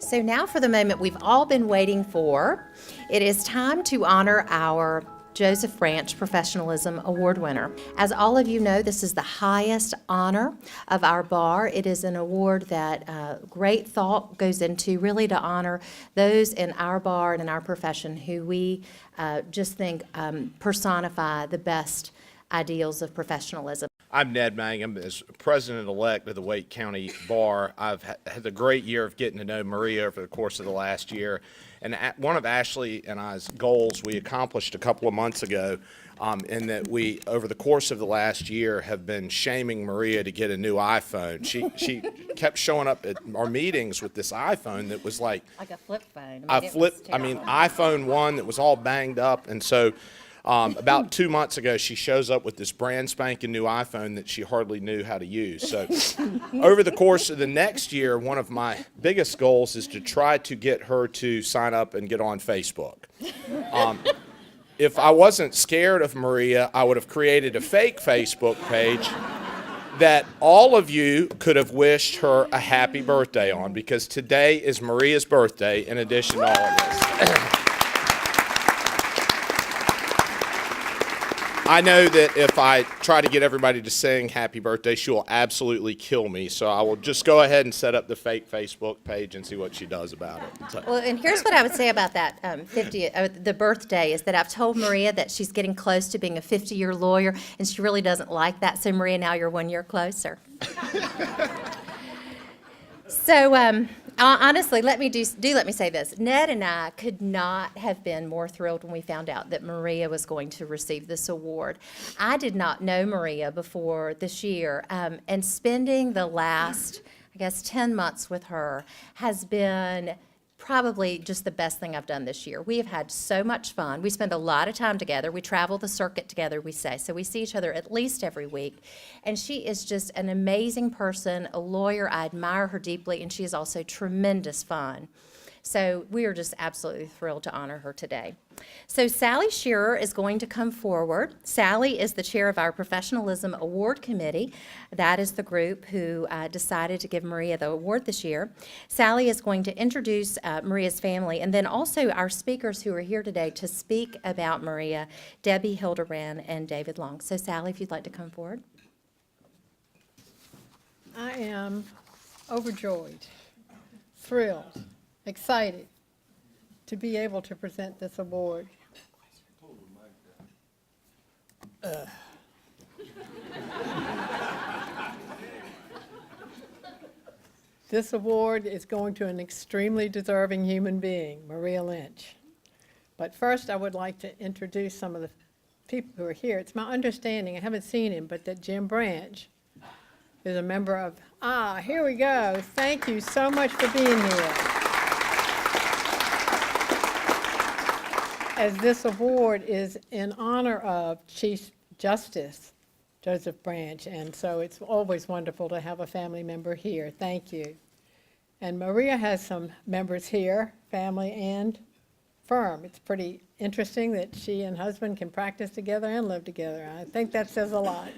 So now for the moment we've all been waiting for. It is time to honor our Joseph Branch Professionalism Award winner. As all of you know, this is the highest honor of our bar. It is an award that great thought goes into, really to honor those in our bar and in our profession who we just think personify the best ideals of professionalism. I'm Ned Mangum. As president-elect of the Wake County Bar, I've had a great year of getting to know Maria over the course of the last year. And one of Ashley and I's goals we accomplished a couple of months ago in that we, over the course of the last year, have been shaming Maria to get a new iPhone. She kept showing up at our meetings with this iPhone that was like a flip phone. iPhone 1 that was all banged up. And so about 2 months ago, she shows up with this brand spanking new iPhone that she hardly knew how to use. So over the course of the next year, one of my biggest goals is to try to get her to sign up and get on Facebook. If I wasn't scared of Maria, I would have created a fake Facebook page that all of you could have wished her a happy birthday on, because today is Maria's birthday in addition to all of this. I know that if I try to get everybody to sing happy birthday, she will absolutely kill me. So I will just go ahead and set up the fake Facebook page and see what she does about it. So. Well, and here's what I would say about that the birthday is that I've told Maria that she's getting close to being a 50-year lawyer, and she really doesn't like that. So Maria, now you're 1 year closer. So honestly, let me say this. Ned and I could not have been more thrilled when we found out that Maria was going to receive this award. I did not know Maria before this year, and spending the last, 10 months with her has been probably just the best thing I've done this year. We have had so much fun. We spend a lot of time together. We travel the circuit together, we say. So we see each other at least every week. And she is just an amazing person, a lawyer. I admire her deeply, and she is also tremendous fun. So we are just absolutely thrilled to honor her today. So Sally Shearer is going to come forward. Sally is the chair of our Professionalism Award Committee. That is the group who decided to give Maria the award this year. Sally is going to introduce Maria's family, and then also our speakers who are here today to speak about Maria, Debbie Hildebran and David Long. So Sally, if you'd like to come forward. I am overjoyed, thrilled, excited to be able to present this award. This award is going to an extremely deserving human being, Maria Lynch. But first, I would like to introduce some of the people who are here. It's my understanding, I haven't seen him, but that Jim Branch is a member of, here we go. Thank you so much for being here. As this award is in honor of Chief Justice Joseph Branch, and so it's always wonderful to have a family member here. Thank you. And Maria has some members here, family and firm. It's pretty interesting that she and husband can practice together and live together. I think that says a lot.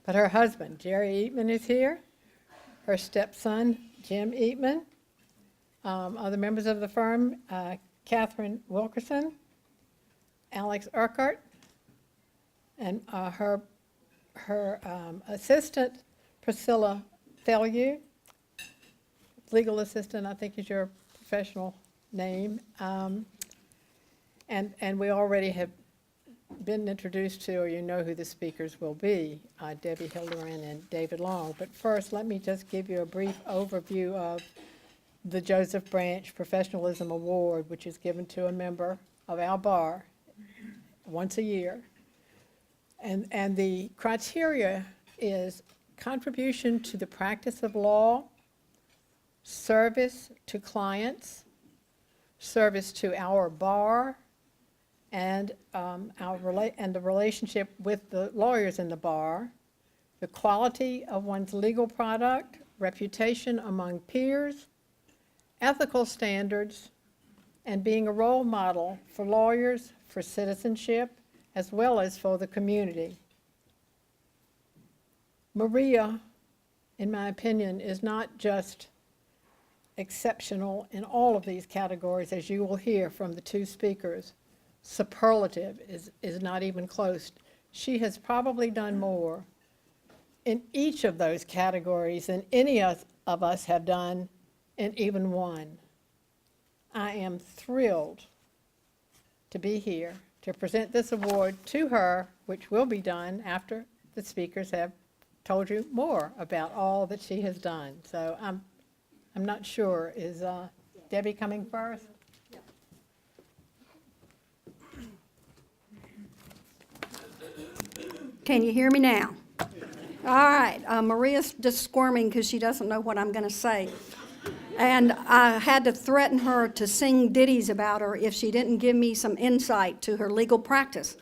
But her husband, Jerry Eatman, is here. Her stepson, Jim Eatman. Other members of the firm, Catherine Wilkerson, Alex Urquhart, and her assistant, Priscilla Fellew. Legal assistant, I think, is your professional name. And we already have been introduced to, or you know who the speakers will be, Debbie Hildebran and David Long. But first, let me just give you a brief overview of the Joseph Branch Professionalism Award, which is given to a member of our bar once a year. And the criteria is contribution to the practice of law, service to clients, service to our bar, and the relationship with the lawyers in the bar, the quality of one's legal product, reputation among peers, ethical standards, and being a role model for lawyers, for citizenship, as well as for the community. Maria, in my opinion, is not just exceptional in all of these categories, as you will hear from the two speakers. Superlative is not even close. She has probably done more in each of those categories than any of us have done in even one. I am thrilled to be here to present this award to her, which will be done after the speakers have told you more about all that she has done. So I'm not sure, is Debbie coming first? Can you hear me now? All right, Maria's just squirming because she doesn't know what I'm going to say. And I had to threaten her to sing ditties about her if she didn't give me some insight to her legal practice.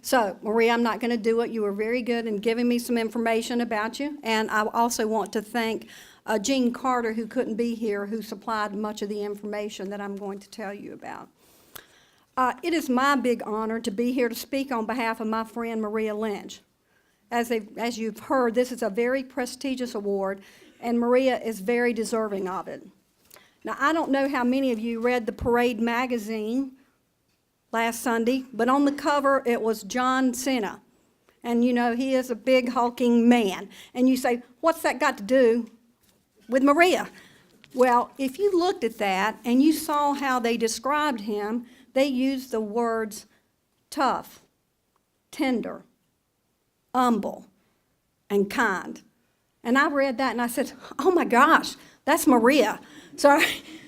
So, Maria, I'm not going to do it. You were very good in giving me some information about you. And I also want to thank Jean Carter, who couldn't be here, who supplied much of the information that I'm going to tell you about. It is my big honor to be here to speak on behalf of my friend Maria Lynch. As you've heard, this is a very prestigious award, and Maria is very deserving of it. Now, I don't know how many of you read the Parade magazine last Sunday, but on the cover it was John Cena. And you know, he is a big hulking man. And you say, what's that got to do with Maria? Well, if you looked at that and you saw how they described him, they used the words tough, tender, humble, and kind. And I read that and I said, oh my gosh, that's Maria. So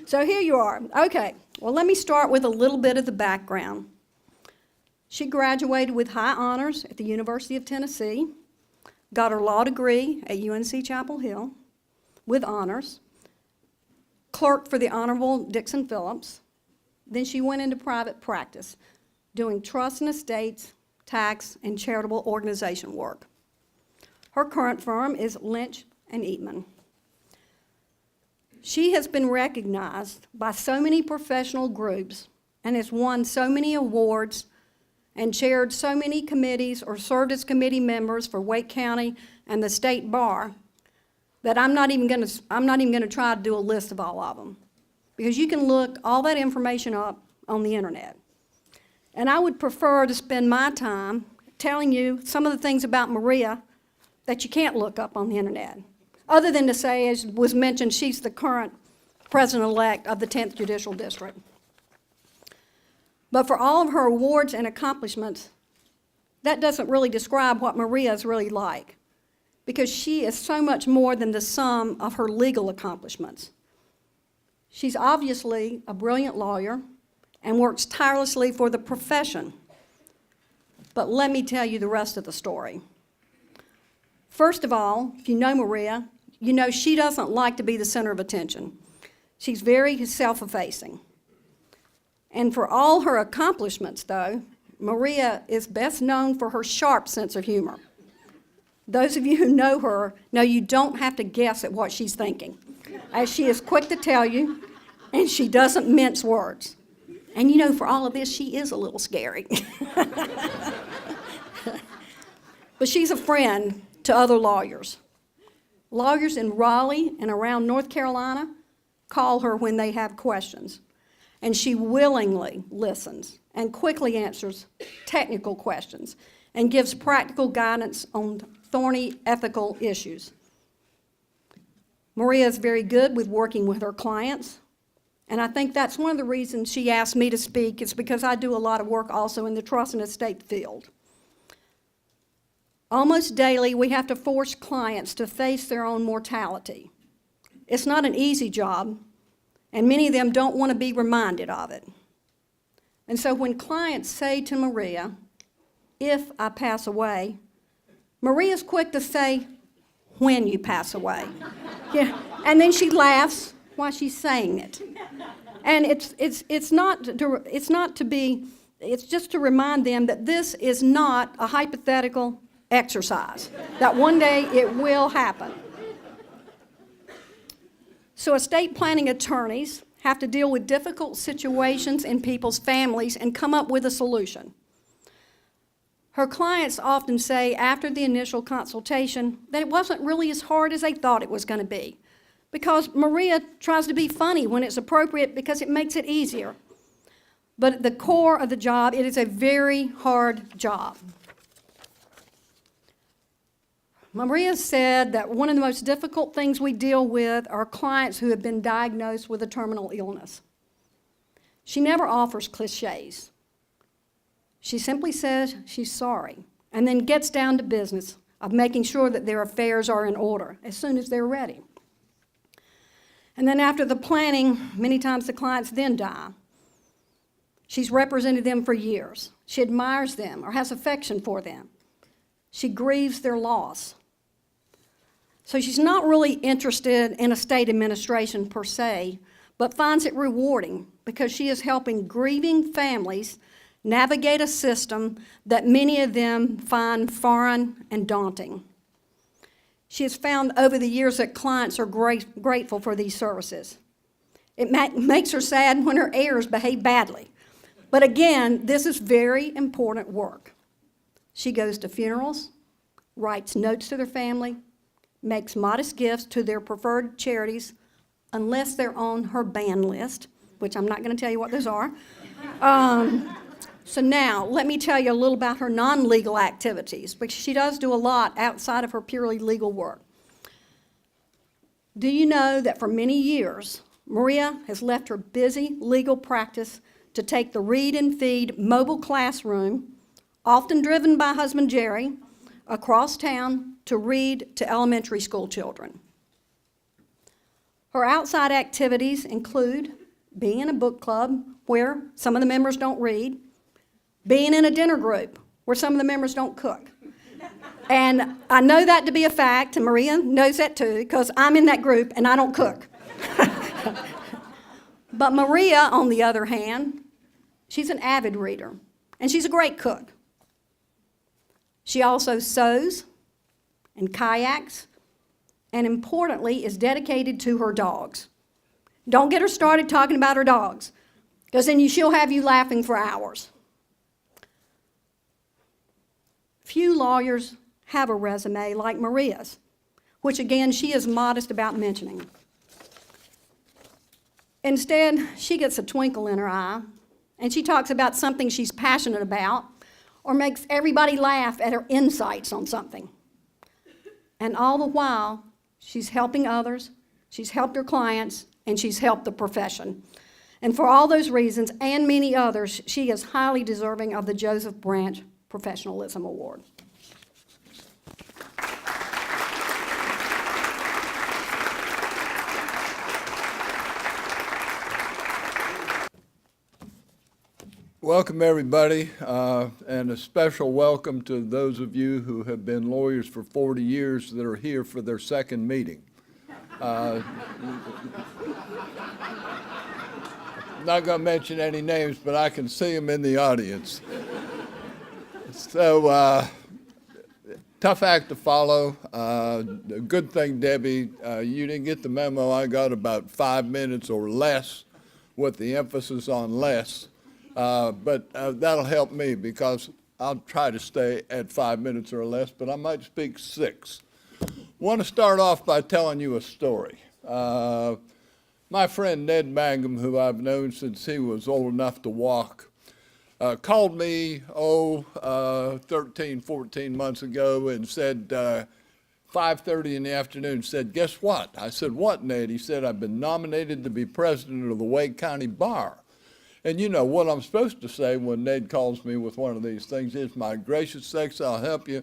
here you are. Okay, well, let me start with a little bit of the background. She graduated with high honors at the University of Tennessee, got her law degree at UNC Chapel Hill with honors, clerked for the Honorable Dixon Phillips. Then she went into private practice, doing trust and estates, tax, and charitable organization work. Her current firm is Lynch and Eatman. She has been recognized by so many professional groups and has won so many awards and chaired so many committees or served as committee members for Wake County and the state bar that I'm not even going to try to do a list of all of them, because you can look all that information up on the internet. And I would prefer to spend my time telling you some of the things about Maria that you can't look up on the internet, other than to say, as was mentioned, she's the current president-elect of the 10th Judicial District. But for all of her awards and accomplishments, that doesn't really describe what Maria is really like, because she is so much more than the sum of her legal accomplishments. She's obviously a brilliant lawyer and works tirelessly for the profession. But let me tell you the rest of the story. First of all, if you know Maria, you know she doesn't like to be the center of attention. She's very self-effacing. And for all her accomplishments, though, Maria is best known for her sharp sense of humor. Those of you who know her know you don't have to guess at what she's thinking, as she is quick to tell you, and she doesn't mince words. And you know, for all of this, she is a little scary. But she's a friend to other lawyers. Lawyers in Raleigh and around North Carolina call her when they have questions, and she willingly listens and quickly answers technical questions and gives practical guidance on thorny ethical issues. Maria is very good with working with her clients, and I think that's one of the reasons she asked me to speak, is because I do a lot of work also in the trust and estate field. Almost daily, we have to force clients to face their own mortality. It's not an easy job, and many of them don't want to be reminded of it. And so when clients say to Maria, if I pass away, Maria's quick to say, when you pass away. Yeah. And then she laughs while she's saying it. And it's just to remind them that this is not a hypothetical exercise, that one day it will happen. So estate planning attorneys have to deal with difficult situations in people's families and come up with a solution. Her clients often say after the initial consultation that it wasn't really as hard as they thought it was going to be, because Maria tries to be funny when it's appropriate because it makes it easier. But at the core of the job, it is a very hard job. Maria said that one of the most difficult things we deal with are clients who have been diagnosed with a terminal illness. She never offers cliches. She simply says she's sorry and then gets down to business of making sure that their affairs are in order as soon as they're ready. And then after the planning, many times the clients then die. She's represented them for years. She admires them or has affection for them. She grieves their loss. So she's not really interested in estate administration per se, but finds it rewarding because she is helping grieving families navigate a system that many of them find foreign and daunting. She has found over the years that clients are grateful for these services. It makes her sad when her heirs behave badly. But again, this is very important work. She goes to funerals, writes notes to their family, makes modest gifts to their preferred charities, unless they're on her ban list, which I'm not going to tell you what those are. So now, let me tell you a little about her non-legal activities, because she does do a lot outside of her purely legal work. Do you know that for many years, Maria has left her busy legal practice to take the Read and Feed mobile classroom, often driven by husband Jerry, across town to read to elementary school children. Her outside activities include being in a book club where some of the members don't read, being in a dinner group where some of the members don't cook. And I know that to be a fact, and Maria knows that too, because I'm in that group and I don't cook. But Maria, on the other hand, she's an avid reader, and she's a great cook. She also sews and kayaks, and importantly, is dedicated to her dogs. Don't get her started talking about her dogs, because then she'll have you laughing for hours. Few lawyers have a resume like Maria's, which again, she is modest about mentioning. Instead, she gets a twinkle in her eye, and she talks about something she's passionate about, or makes everybody laugh at her insights on something. And all the while, she's helping others, she's helped her clients, and she's helped the profession. And for all those reasons, and many others, she is highly deserving of the Joseph Branch Professionalism Award. Welcome, everybody, and a special welcome to those of you who have been lawyers for 40 years that are here for their second meeting. Not going to mention any names, but I can see them in the audience. So, tough act to follow. Good thing, Debbie, you didn't get the memo. I got about 5 minutes or less with the emphasis on less. But that'll help me because I'll try to stay at 5 minutes or less, but I might speak 6. Want to start off by telling you a story. My friend Ned Mangum, who I've known since he was old enough to walk, called me, 13, 14 months ago and said, 5:30 in the afternoon, said, guess what? I said, what, Ned? He said, I've been nominated to be president of the Wake County Bar. And you know, what I'm supposed to say when Ned calls me with one of these things is, my gracious sakes, I'll help you.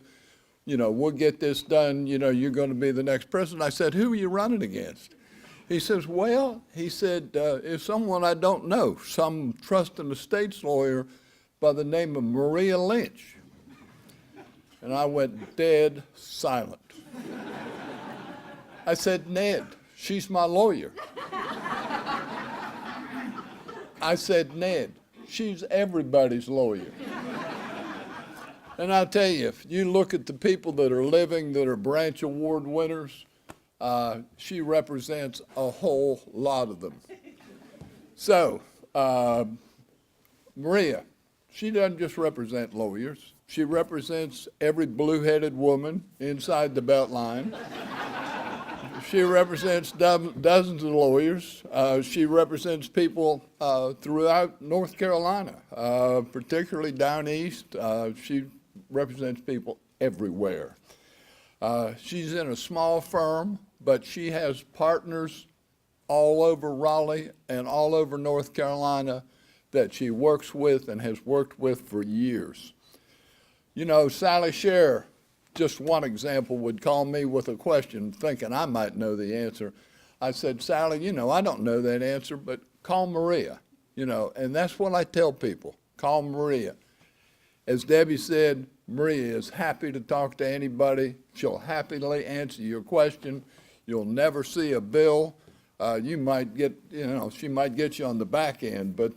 You know, we'll get this done. You know, you're going to be the next president. I said, who are you running against? He says, well, he said, it's someone I don't know, some trust and estates lawyer by the name of Maria Lynch. And I went dead silent. I said, Ned, she's my lawyer. I said, Ned, she's everybody's lawyer. And I'll tell you, if you look at the people that are living that are Branch Award winners, she represents a whole lot of them. So, Maria, she doesn't just represent lawyers. She represents every blue-headed woman inside the Beltline. She represents dozens of lawyers. She represents people throughout North Carolina, particularly down east. She represents people everywhere. She's in a small firm, but she has partners all over Raleigh and all over North Carolina that she works with and has worked with for years. You know, Sally Sher, just one example, would call me with a question thinking I might know the answer. I said, Sally, you know, I don't know that answer, but call Maria, you know, and that's what I tell people, call Maria. As Debbie said, Maria is happy to talk to anybody. She'll happily answer your question. You'll never see a bill. You might get, you know, she might get you on the back end, but,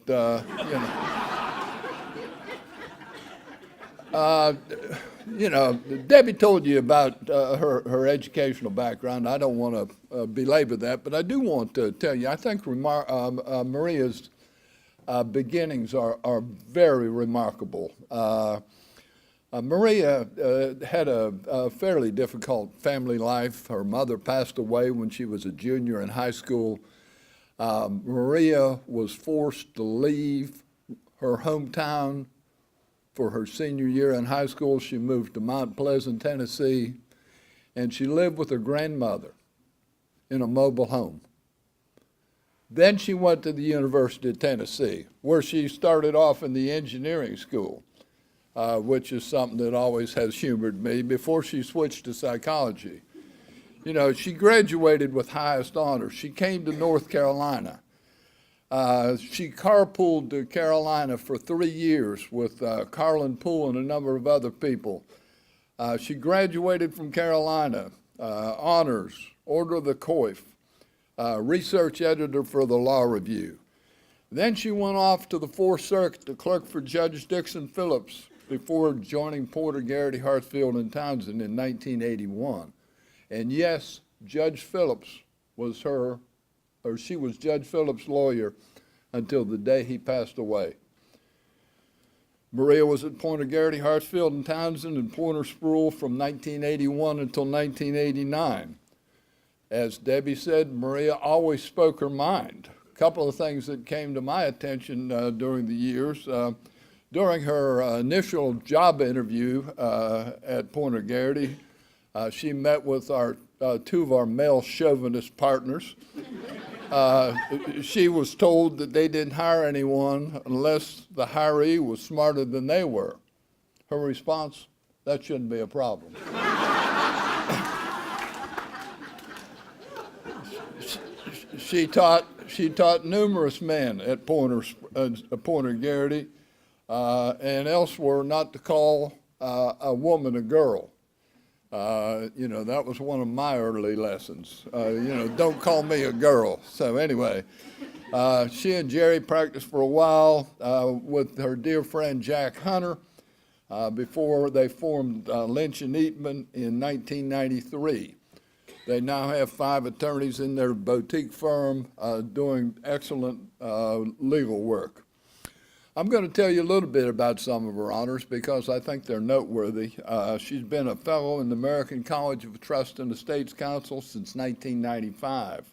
you know, Debbie told you about her educational background. I don't want to belabor that, but I do want to tell you, I think Maria's beginnings are very remarkable. Maria had a fairly difficult family life. Her mother passed away when she was a junior in high school. Maria was forced to leave her hometown for her senior year in high school. She moved to Mount Pleasant, Tennessee, and she lived with her grandmother in a mobile home. Then she went to the University of Tennessee, where she started off in the engineering school. Which is something that always has humored me, before she switched to psychology. You know, she graduated with highest honors. She came to North Carolina. She carpooled to Carolina for 3 years with Carlin Poole and a number of other people. She graduated from Carolina, honors, Order of the Coif, research editor for the Law Review. Then she went off to the Fourth Circuit to clerk for Judge Dixon Phillips, before joining Porter, Garrity, Hartsfield, and Townsend in 1981. And yes, Judge Phillips was she was Judge Phillips' lawyer until the day he passed away. Maria was at Porter, Garrity, Hartsfield, and Townsend, and Porter Sproul from 1981 until 1989. As Debbie said, Maria always spoke her mind. A couple of things that came to my attention during the years. During her initial job interview at Porter Garrity, she met with two of our male chauvinist partners. She was told that they didn't hire anyone unless the hiree was smarter than they were. Her response, that shouldn't be a problem. She taught numerous men at Porter Garrity, and elsewhere not to call a woman a girl. You know, that was one of my early lessons. You know, don't call me a girl. So anyway, she and Jerry practiced for a while with her dear friend Jack Hunter before they formed Lynch and Eatman in 1993. They now have 5 attorneys in their boutique firm doing excellent legal work. I'm going to tell you a little bit about some of her honors because I think they're noteworthy. She's been a fellow in the American College of Trust and Estates Council since 1995.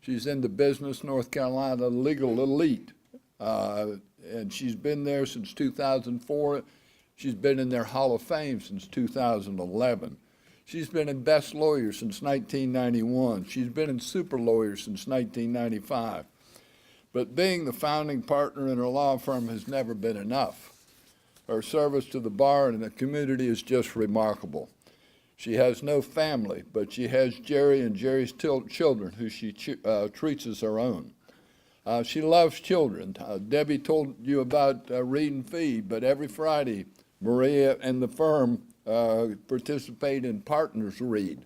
She's in the business North Carolina legal elite, and she's been there since 2004. She's been in their Hall of Fame since 2011. She's been in Best Lawyer since 1991. She's been in Super Lawyer since 1995. But being the founding partner in her law firm has never been enough. Her service to the bar and the community is just remarkable. She has no family, but she has Jerry and Jerry's children, who she treats as her own. She loves children. Debbie told you about Read and Feed, but every Friday, Maria and the firm participate in Partners Read,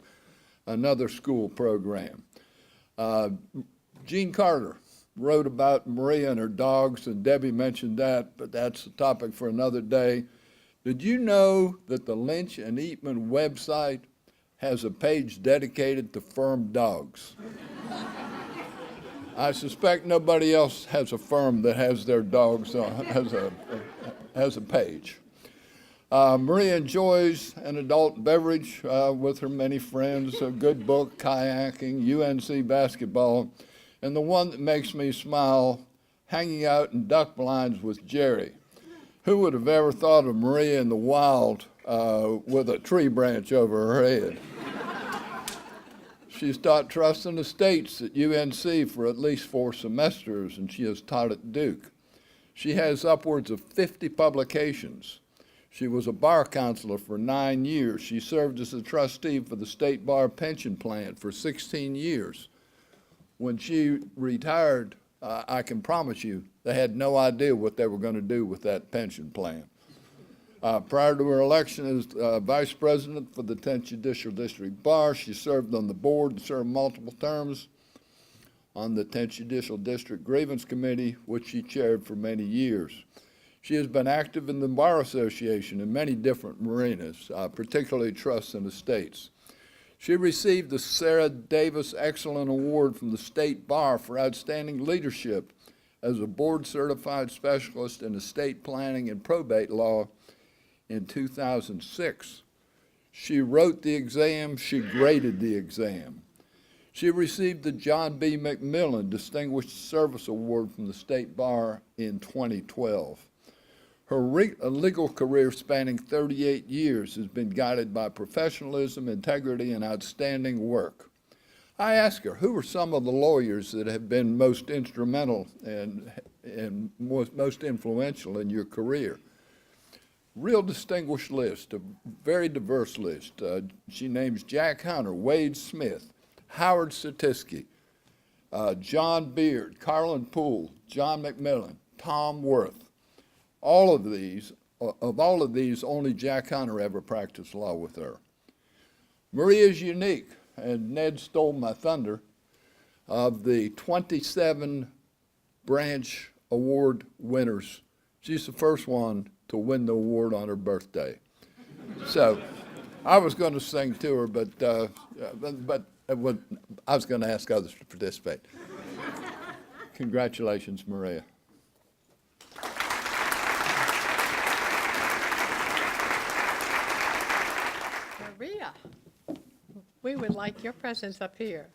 another school program. Gene Carter wrote about Maria and her dogs, and Debbie mentioned that, but that's a topic for another day. Did you know that the Lynch and Eatman website has a page dedicated to firm dogs? I suspect nobody else has a firm that has their dogs, has a page. Maria enjoys an adult beverage with her many friends, a good book, kayaking, UNC basketball, and the one that makes me smile, hanging out in duck blinds with Jerry. Who would have ever thought of Maria in the wild with a tree branch over her head? She's taught trust and estates at UNC for at least 4 semesters, and she has taught at Duke. She has upwards of 50 publications. She was a bar counselor for 9 years. She served as a trustee for the State Bar Pension Plan for 16 years. When she retired, I can promise you, they had no idea what they were going to do with that pension plan. Prior to her election as vice president for the 10th Judicial District Bar, she served on the board and served multiple terms on the 10th Judicial District Grievance Committee, which she chaired for many years. She has been active in the Bar Association in many different arenas, particularly trusts and estates. She received the Sarah Davis Excellent Award from the State Bar for outstanding leadership as a board-certified specialist in estate planning and probate law in 2006. She wrote the exam, she graded the exam. She received the John B. McMillan Distinguished Service Award from the State Bar in 2012. Her legal career spanning 38 years has been guided by professionalism, integrity, and outstanding work. I asked her, who are some of the lawyers that have been most instrumental and most influential in your career? Real distinguished list, a very diverse list. She names Jack Hunter, Wade Smith, Howard Satisky, John Beard, Carlin Poole, John McMillan, Tom Worth. All of these, only Jack Hunter ever practiced law with her. Maria is unique, and Ned stole my thunder. Of the 27 Branch Award winners, she's the first one to win the award on her birthday. So I was going to sing to her, but I was going to ask others to participate. Congratulations, Maria. Maria, we would like your presence up here.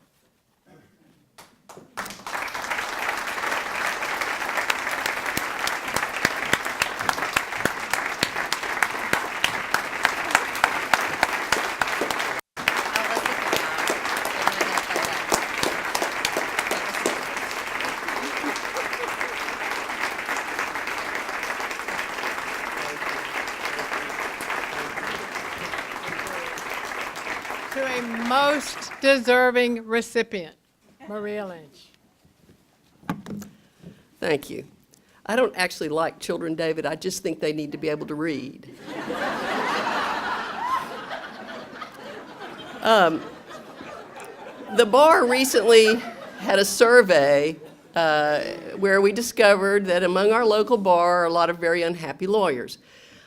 To a most deserving recipient, Maria Lynch. Thank you. I don't actually like children, David. I just think they need to be able to read. The bar recently had a survey where we discovered that among our local bar are a lot of very unhappy lawyers.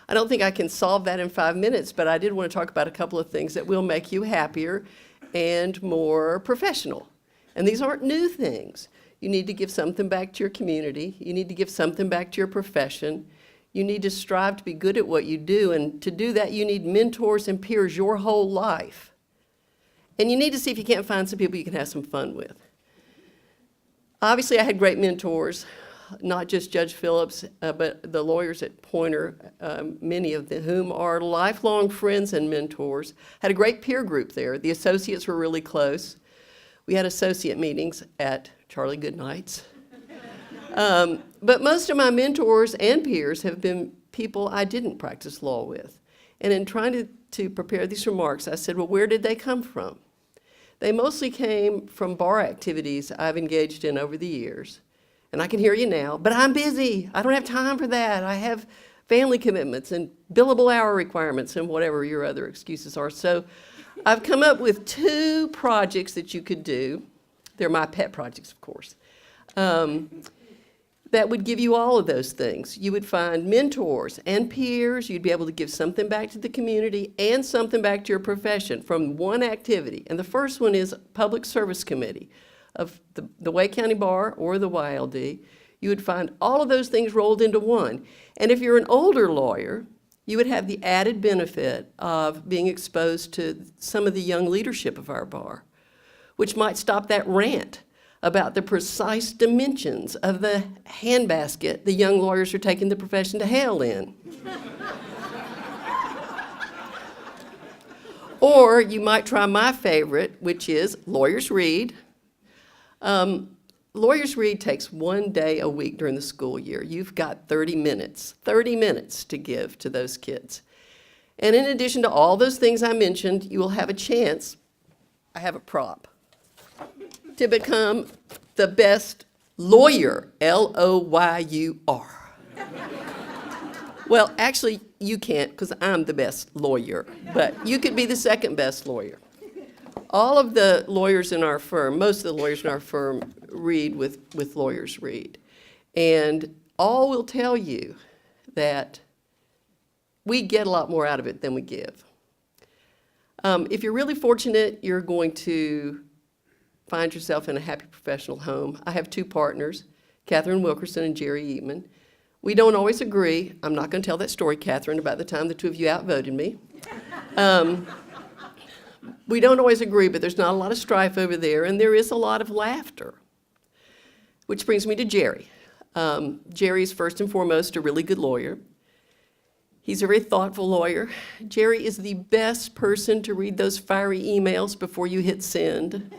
I don't think I can solve that in 5 minutes, but I did want to talk about a couple of things that will make you happier and more professional. And these aren't new things. You need to give something back to your community. You need to give something back to your profession. You need to strive to be good at what you do. And to do that, you need mentors and peers your whole life. And you need to see if you can't find some people you can have some fun with. Obviously, I had great mentors. Not just Judge Phillips, but the lawyers at Poynter, many of whom are lifelong friends and mentors. Had a great peer group there. The associates were really close. We had associate meetings at Charlie Goodnight's. But most of my mentors and peers have been people I didn't practice law with. And in trying to prepare these remarks, I said, well, where did they come from? They mostly came from bar activities I've engaged in over the years. And I can hear you now, but I'm busy. I don't have time for that. I have family commitments and billable hour requirements and whatever your other excuses are. So I've come up with 2 projects that you could do. They're my pet projects, of course, that would give you all of those things. You would find mentors and peers. You'd be able to give something back to the community and something back to your profession from one activity. And the first one is Public Service Committee of the Wake County Bar or the YLD. You would find all of those things rolled into one. And if you're an older lawyer, you would have the added benefit of being exposed to some of the young leadership of our bar, which might stop that rant about the precise dimensions of the handbasket the young lawyers are taking the profession to hell in. Or you might try my favorite, which is Lawyers Read. Lawyers Read takes 1 day a week during the school year. You've got 30 minutes to give to those kids. And in addition to all those things I mentioned, you will have a chance, I have a prop, to become the best lawyer, L-O-Y-U-R. Well, actually, you can't because I'm the best lawyer, but you could be the second best lawyer. All of the lawyers in our firm, most of the lawyers in our firm read with Lawyers Read. And all will tell you that we get a lot more out of it than we give. If you're really fortunate, you're going to find yourself in a happy professional home. I have 2 partners, Catherine Wilkerson and Jerry Eatman. We don't always agree. I'm not going to tell that story, Catherine, about the time the 2 of you outvoted me. We don't always agree, but there's not a lot of strife over there, and there is a lot of laughter. Which brings me to Jerry. Jerry's first and foremost a really good lawyer. He's a very thoughtful lawyer. Jerry is the best person to read those fiery emails before you hit send.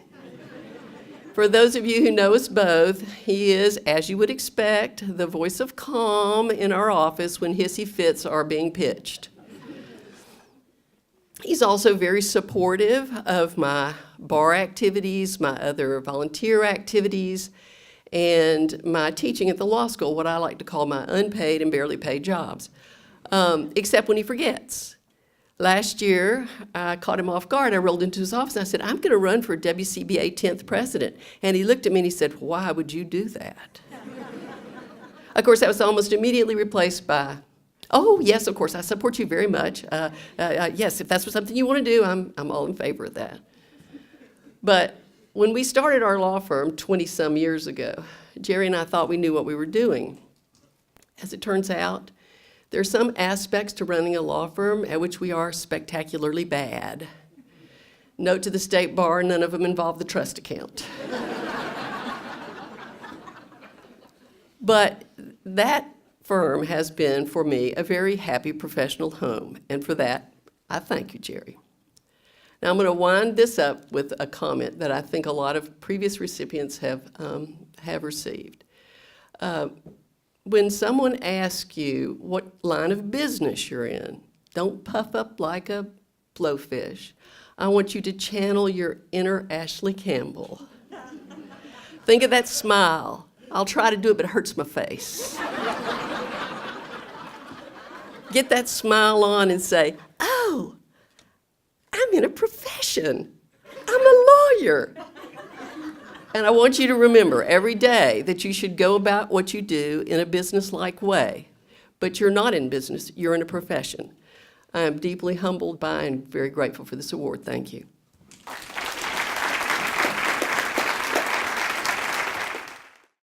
For those of you who know us both, he is, as you would expect, the voice of calm in our office when hissy fits are being pitched. He's also very supportive of my bar activities, my other volunteer activities, and my teaching at the law school, what I like to call my unpaid and barely paid jobs, except when he forgets. Last year, I caught him off guard. I rolled into his office and I said, I'm going to run for WCBA 10th president. And he looked at me and he said, why would you do that? Of course, that was almost immediately replaced by, oh, yes, of course, I support you very much. Yes, if that's something you want to do, I'm all in favor of that. But when we started our law firm 20-some years ago, Jerry and I thought we knew what we were doing. As it turns out, there are some aspects to running a law firm at which we are spectacularly bad. Note to the State Bar, none of them involve the trust account. But that firm has been, for me, a very happy professional home, and for that, I thank you, Jerry. Now, I'm going to wind this up with a comment that I think a lot of previous recipients have received. When someone asks you what line of business you're in, don't puff up like a blowfish. I want you to channel your inner Ashley Campbell. Think of that smile. I'll try to do it, but it hurts my face. Get that smile on and say, oh, I'm in a profession. I'm a lawyer. And I want you to remember every day that you should go about what you do in a business-like way. But you're not in business, you're in a profession. I am deeply humbled by and very grateful for this award. Thank you.